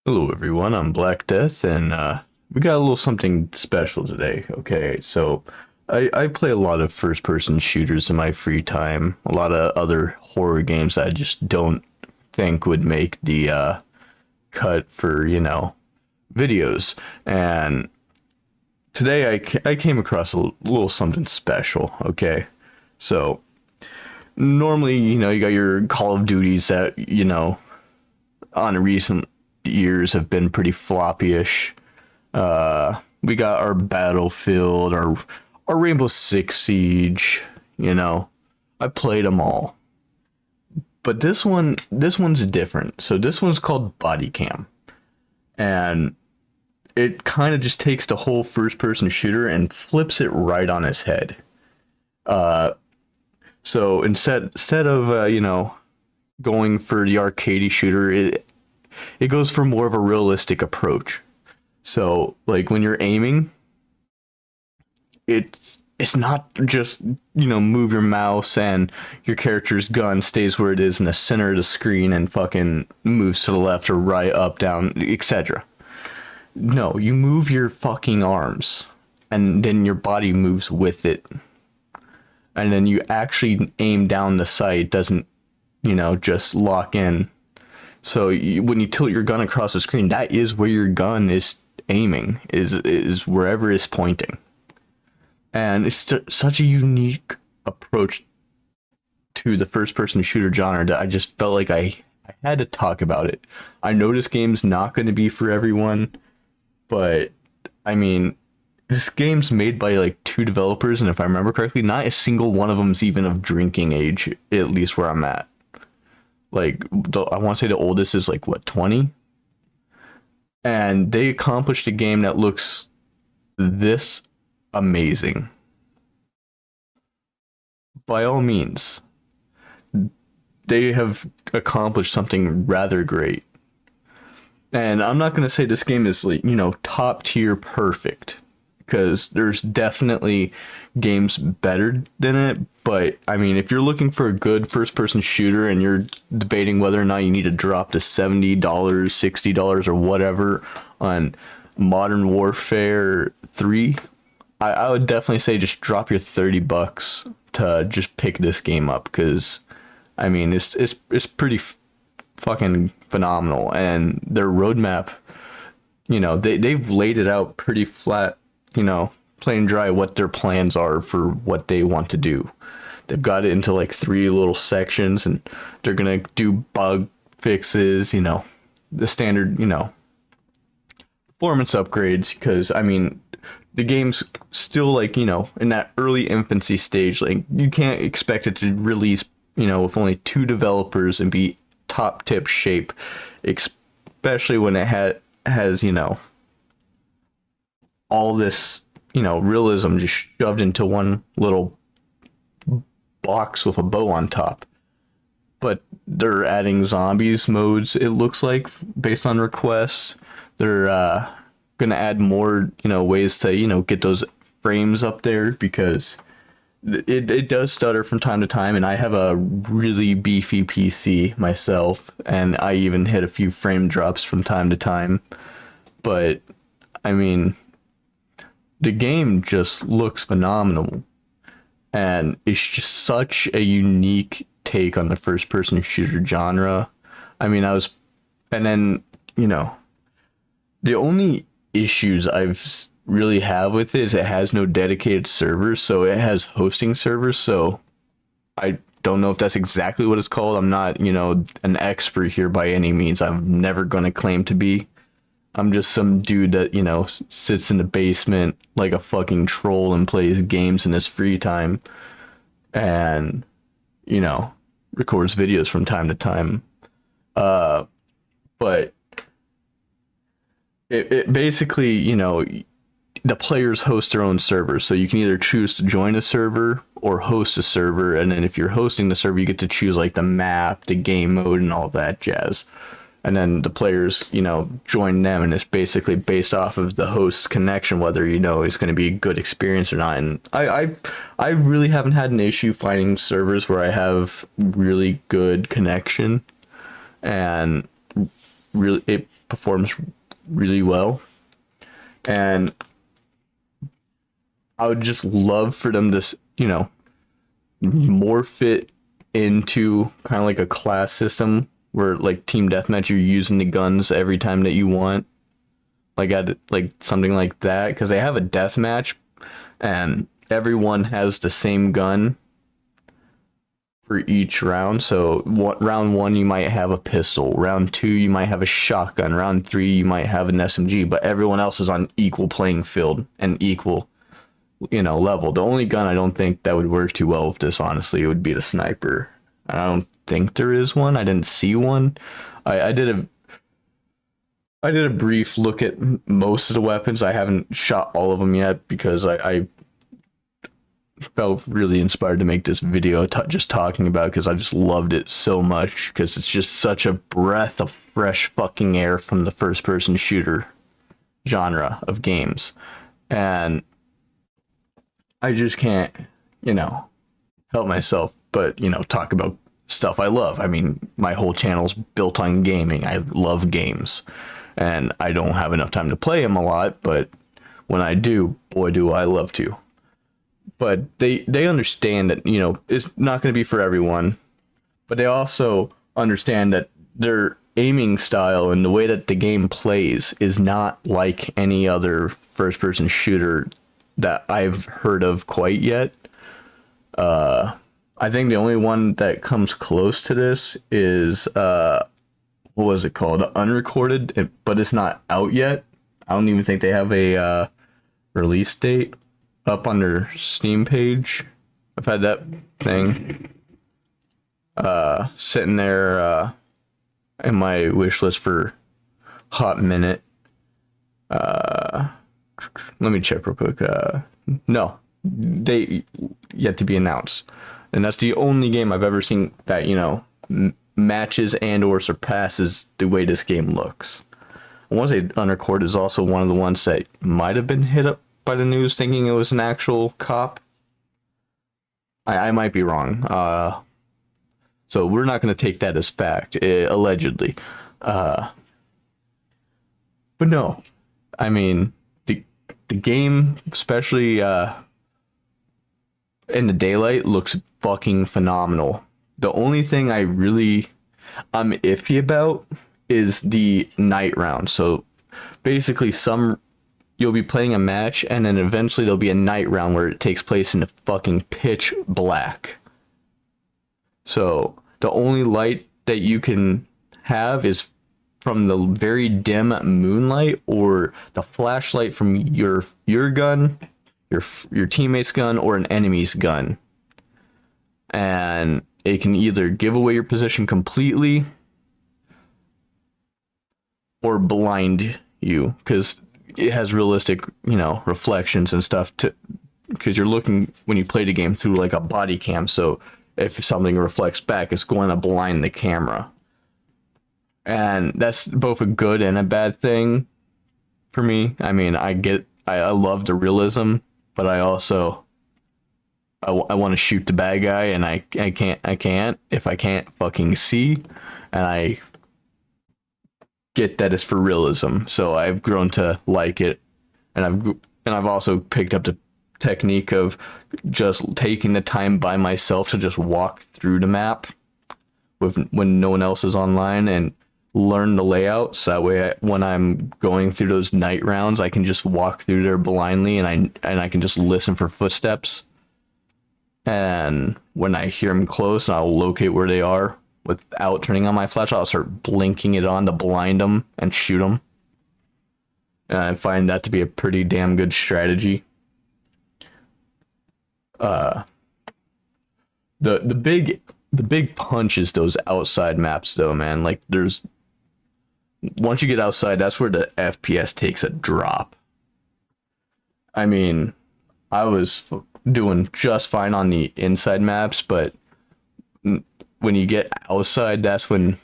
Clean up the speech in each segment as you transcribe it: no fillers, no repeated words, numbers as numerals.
Hello, everyone. I'm Black Death, and we got a little something special today. Okay, so I play a lot of first person shooters in my free time, a lot of other horror games that I just don't think would make the cut for, videos. And today I came across a little something special. Okay, so normally, you got your Call of Duties that, on recent years have been pretty floppy-ish. We got our Battlefield, our Rainbow Six Siege. You know, I played them all, but this one's different. So this one's called BodyCam, and it kind of just takes the whole first-person shooter and flips it right on its head. So instead of going for the arcadey shooter, it goes for more of a realistic approach. So like when you're aiming, it's not just move your mouse and your character's gun stays where it is in the center of the screen and fucking moves to the left or right, up, down, etc. No, you move your fucking arms and then your body moves with it. And then you actually aim down the sight, doesn't, just lock in. So when you tilt your gun across the screen, that is where your gun is aiming, is wherever it's pointing. And it's such a unique approach to the first person shooter genre that I just felt like I had to talk about it. I know this game's not going to be for everyone, but I mean, this game's made by like two developers, and if I remember correctly, not a single one of them's even of drinking age, at least where I'm at. Like, I want to say the oldest is like, what, 20? And they accomplished a game that looks this amazing. By all means, they have accomplished something rather great. And I'm not going to say this game is like, top tier perfect, because there's definitely games better than it. But I mean, if you're looking for a good first person shooter and you're debating whether or not you need to drop to $70, $60, or whatever on Modern Warfare 3, I would definitely say just drop your $30 to just pick this game up, because I mean, it's pretty fucking phenomenal. And their roadmap, they've laid it out pretty flat, plain dry, what their plans are for what they want to do. They've got it into like three little sections, and they're gonna do bug fixes, the standard, performance upgrades. Because I mean, the game's still like, in that early infancy stage. Like, you can't expect it to release, with only two developers and be top tip shape, especially when it has all this realism just shoved into one little box with a bow on top. But they're adding zombies modes, it looks like, based on requests. They're gonna add more ways to get those frames up there, because it does stutter from time to time, and I have a really beefy PC myself, and I even hit a few frame drops from time to time. But I mean, the game just looks phenomenal, and it's just such a unique take on the first person shooter genre. I mean, and then, the only issues I've really have with it is it has no dedicated servers, so it has hosting servers. So I don't know if that's exactly what it's called. I'm not, an expert here by any means. I'm never going to claim to be. I'm just some dude that, sits in the basement like a fucking troll and plays games in his free time, and, records videos from time to time. But it basically, the players host their own server. So you can either choose to join a server or host a server. And then if you're hosting the server, you get to choose like the map, the game mode, and all that jazz. And then the players, join them, and it's basically based off of the host's connection, whether it's going to be a good experience or not. And I really haven't had an issue finding servers where I have really good connection, and it performs really well, and I would just love for them to, morph it into kind of like a class system where like team deathmatch, you're using the guns every time that you want, like something like that, because they have a deathmatch and everyone has the same gun for each round. So round 1 you might have a pistol, round 2 you might have a shotgun, round 3 you might have an SMG, but everyone else is on equal playing field and equal level. The only gun I don't think that would work too well with this, honestly, it would be the sniper. I don't think there is one. I didn't see one. I did a brief look at most of the weapons. I haven't shot all of them yet because I felt really inspired to make this video just talking about it, because I just loved it so much, because it's just such a breath of fresh fucking air from the first person shooter genre of games. And I just can't, help myself but, talk about stuff I love. I mean, my whole channel's built on gaming. I love games, and I don't have enough time to play them a lot, but when I do, boy, do I love to. But they understand that, it's not going to be for everyone, but they also understand that their aiming style and the way that the game plays is not like any other first-person shooter that I've heard of quite yet. I think the only one that comes close to this is what was it called? Unrecorded, but it's not out yet. I don't even think they have a release date up on their Steam page. I've had that thing sitting there in my wish list for a hot minute. Let me check real quick. No, they yet to be announced, and that's the only game I've ever seen that matches and or surpasses the way this game looks. I want to say Unrecorded is also one of the ones that might have been hit up by the news thinking it was an actual cop. I might be wrong. So we're not going to take that as fact, allegedly. But no, I mean, the game, especially in the daylight, looks fucking phenomenal. The only thing I'm iffy about is the night round. So basically you'll be playing a match, and then eventually there'll be a night round where it takes place in the fucking pitch black. So the only light that you can have is from the very dim moonlight or the flashlight from your gun, your teammate's gun, or an enemy's gun. And it can either give away your position completely or blind you, because it has realistic, reflections and stuff, because you're looking when you play the game through like a body cam. So if something reflects back, it's going to blind the camera. And that's both a good and a bad thing for me. I mean, I love the realism, but I also I want to shoot the bad guy, and I can't if I can't fucking see, and I get that it's for realism. So I've grown to like it, and I've also picked up the technique of just taking the time by myself to just walk through the map when no one else is online and learn the layout. So that way, when I'm going through those night rounds, I can just walk through there blindly, and I can just listen for footsteps. And when I hear them close, I'll locate where they are without turning on my flashlight. I'll start blinking it on to blind them and shoot them. And I find that to be a pretty damn good strategy. The big punch is those outside maps, though, man. Like, once you get outside, that's where the FPS takes a drop. I mean, I was doing just fine on the inside maps, but when you get outside, that's when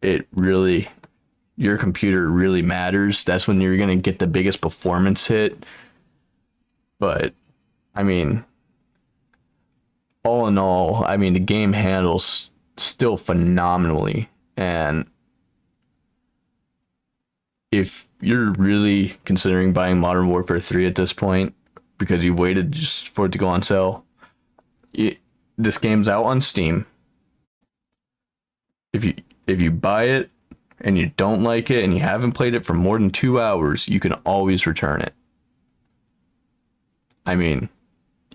your computer really matters. That's when you're gonna get the biggest performance hit. But I mean, all in all, I mean, the game handles still phenomenally, and if you're really considering buying Modern Warfare 3 at this point because you waited just for it to go on sale, this game's out on Steam. If you buy it and you don't like it and you haven't played it for more than 2 hours, you can always return it. I mean,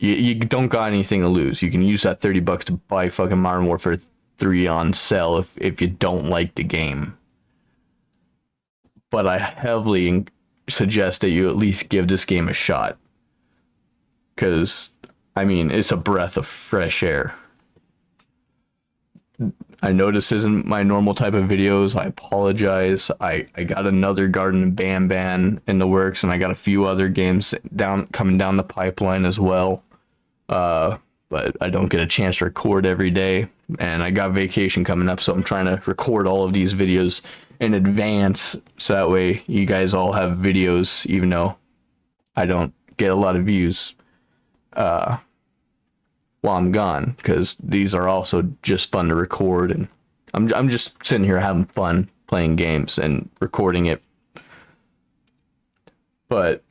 you don't got anything to lose. You can use that $30 to buy fucking Modern Warfare 3 on sale if you don't like the game. But I heavily suggest that you at least give this game a shot. Because, I mean, it's a breath of fresh air. I know this isn't my normal type of videos. I apologize. I got another Garden of Banban in the works, and I got a few other games coming down the pipeline as well. But I don't get a chance to record every day, and I got vacation coming up, so I'm trying to record all of these videos in advance, so that way you guys all have videos, even though I don't get a lot of views while I'm gone, because these are also just fun to record, and I'm just sitting here having fun playing games and recording it. But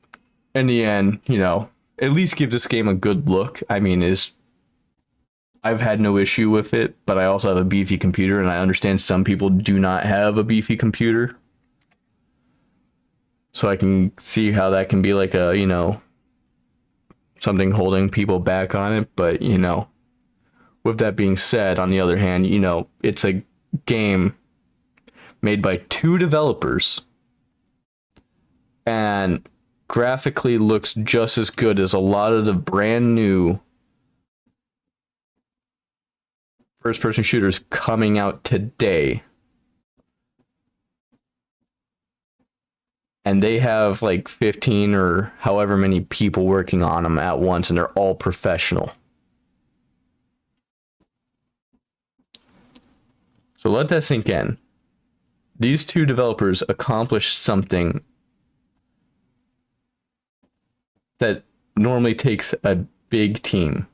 in the end, you know, at least give this game a good look. I mean, I've had no issue with it, but I also have a beefy computer, and I understand some people do not have a beefy computer. So I can see how that can be like a, you know, something holding people back on it. But, you know, with that being said, on the other hand, you know, it's a game made by 2 developers and graphically looks just as good as a lot of the brand new first-person shooters coming out today. And they have like 15 or however many people working on them at once, and they're all professional. So let that sink in. These 2 developers accomplished something that normally takes a big team.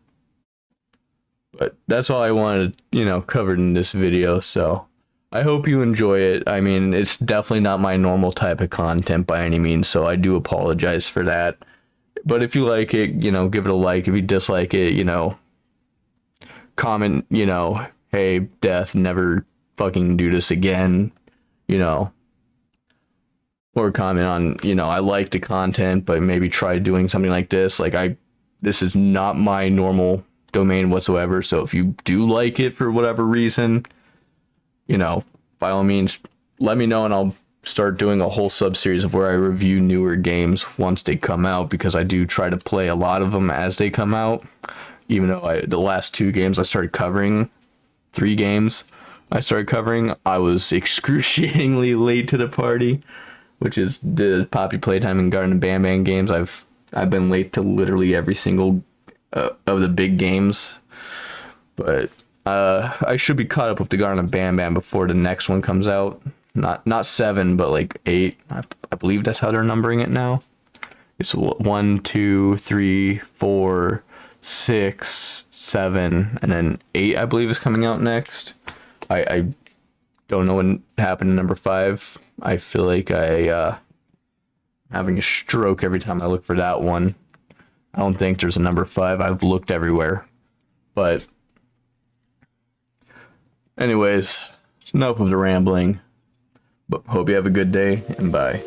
But that's all I wanted, you know, covered in this video, so I hope you enjoy it. I mean, it's definitely not my normal type of content by any means, so I do apologize for that. But if you like it, you know, give it a like. If you dislike it, you know, comment, you know, hey, Death, never fucking do this again, you know. Or comment on, you know, I like the content, but maybe try doing something like this. Like, this is not my normal domain whatsoever, so if you do like it for whatever reason, you know, by all means, let me know, and I'll start doing a whole sub-series of where I review newer games once they come out, because I do try to play a lot of them as they come out, even though the last 2 games I started covering, 3 games I started covering, I was excruciatingly late to the party, which is the Poppy Playtime and Garden of Banban games. I've been late to literally every single of the big games, but I should be caught up with the Garden of Banban before the next one comes out. Not 7, but like 8. I believe that's how they're numbering it now. It's 1, 2, 3, 4, 6, 7, and then 8. I believe is coming out next. I don't know what happened to number 5. I feel like having a stroke every time I look for that one. I don't think there's a number 5. I've looked everywhere. But anyways, enough of the rambling. But hope you have a good day, and bye.